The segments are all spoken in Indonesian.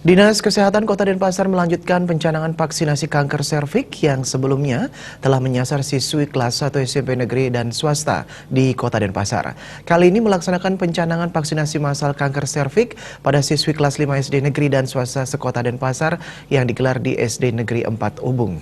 Dinas Kesehatan Kota Denpasar melanjutkan pencanangan vaksinasi kanker serviks yang sebelumnya telah menyasar siswi kelas 1 SMP negeri dan swasta di Kota Denpasar. Kali ini melaksanakan pencanangan vaksinasi massal kanker serviks pada siswi kelas 5 SD negeri dan swasta sekota Denpasar yang digelar di SD Negeri 4 Ubung.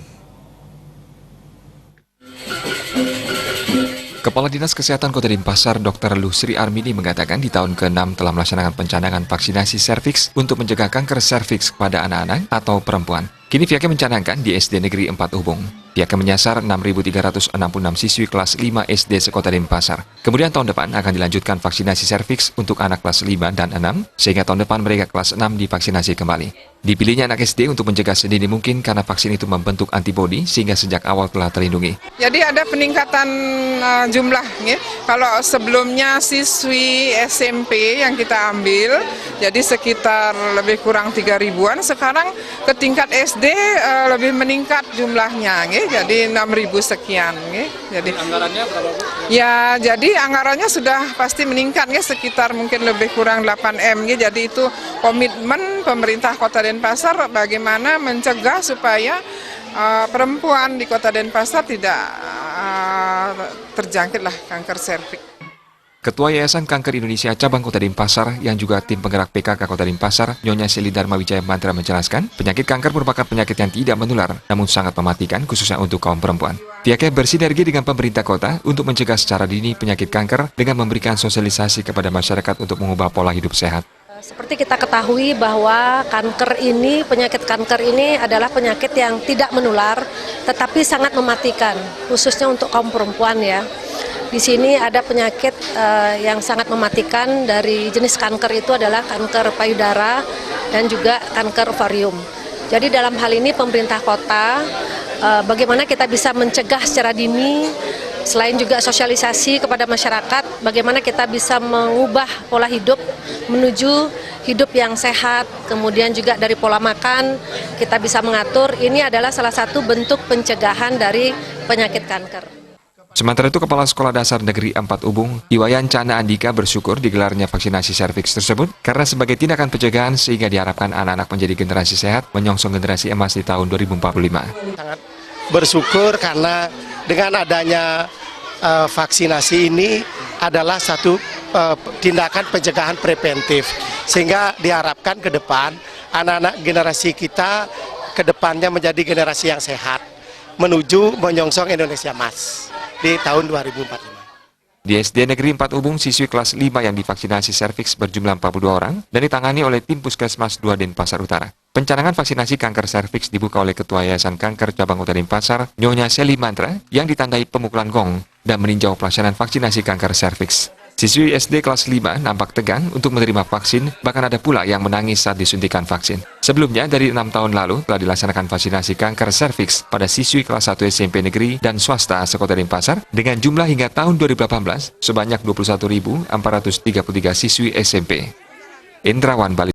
Kepala Dinas Kesehatan Kota Denpasar, Dr. Lusri Armini mengatakan di tahun ke-6 telah melaksanakan pencanangan vaksinasi serviks untuk mencegah kanker serviks pada anak-anak atau perempuan. Kini pihaknya mencanangkan di SD Negeri 4 Ubung. Pihaknya menyasar 6.366 siswi kelas 5 SD sekota Denpasar. Kemudian tahun depan akan dilanjutkan vaksinasi serviks untuk anak kelas 5 dan 6, sehingga tahun depan mereka kelas 6 divaksinasi kembali. Dipilihnya anak SD untuk mencegah sedini mungkin karena vaksin itu membentuk antibodi sehingga sejak awal telah terlindungi. Jadi ada peningkatan jumlah, ya. Kalau sebelumnya siswi SMP yang kita ambil, jadi sekitar lebih kurang 3.000-an, sekarang ke tingkat SD lebih meningkat jumlahnya, ya. Jadi 6.000 sekian. Ya. Jadi anggarannya berapa, Bu? Ya, jadi anggarannya sudah pasti meningkat, ya, sekitar mungkin lebih kurang 8M. Ya. Jadi itu komitmen pemerintah Kota Denpasar bagaimana mencegah supaya perempuan di Kota Denpasar tidak terjangkitlah kanker serviks. Ketua Yayasan Kanker Indonesia Cabang Kota Denpasar yang juga tim penggerak PKK Kota Denpasar, Nyonya Seli Dharma Wijaya Mantra menjelaskan, penyakit kanker merupakan penyakit yang tidak menular, namun sangat mematikan khususnya untuk kaum perempuan. Pihaknya bersinergi dengan pemerintah kota untuk mencegah secara dini penyakit kanker dengan memberikan sosialisasi kepada masyarakat untuk mengubah pola hidup sehat. Seperti kita ketahui bahwa penyakit kanker ini adalah penyakit yang tidak menular, tetapi sangat mematikan, khususnya untuk kaum perempuan, ya. Di sini ada penyakit yang sangat mematikan. Dari jenis kanker itu adalah kanker payudara dan juga kanker ovarium. Jadi dalam hal ini pemerintah kota, bagaimana kita bisa mencegah secara dini, selain juga sosialisasi kepada masyarakat, bagaimana kita bisa mengubah pola hidup menuju hidup yang sehat, kemudian juga dari pola makan kita bisa mengatur. Ini adalah salah satu bentuk pencegahan dari penyakit kanker. Sementara itu, Kepala Sekolah Dasar Negeri 4 Ubung, Iwayan Cana Andika bersyukur digelarnya vaksinasi serviks tersebut karena sebagai tindakan pencegahan sehingga diharapkan anak-anak menjadi generasi sehat menyongsong generasi emas di tahun 2045. Sangat bersyukur karena dengan adanya vaksinasi ini adalah satu tindakan pencegahan preventif, sehingga diharapkan ke depan anak-anak generasi kita ke depannya menjadi generasi yang sehat menuju menyongsong Indonesia Emas di tahun 2045. Di SD Negeri 4 Ubung, siswi kelas 5 yang divaksinasi serviks berjumlah 42 orang dan ditangani oleh tim Puskesmas 2 Denpasar Utara. Pencanangan vaksinasi kanker serviks dibuka oleh Ketua Yayasan Kanker Cabang Kota Denpasar, Nyonya Seli Mantra, yang ditandai pemukulan gong dan meninjau pelaksanaan vaksinasi kanker serviks. Siswi SD kelas 5 nampak tegang untuk menerima vaksin, bahkan ada pula yang menangis saat disuntikan vaksin. Sebelumnya, dari 6 tahun lalu telah dilaksanakan vaksinasi kanker serviks pada siswi kelas 1 SMP negeri dan swasta sekota Denpasar dengan jumlah hingga tahun 2018 sebanyak 21.433 siswi SMP. Indrawan Bali.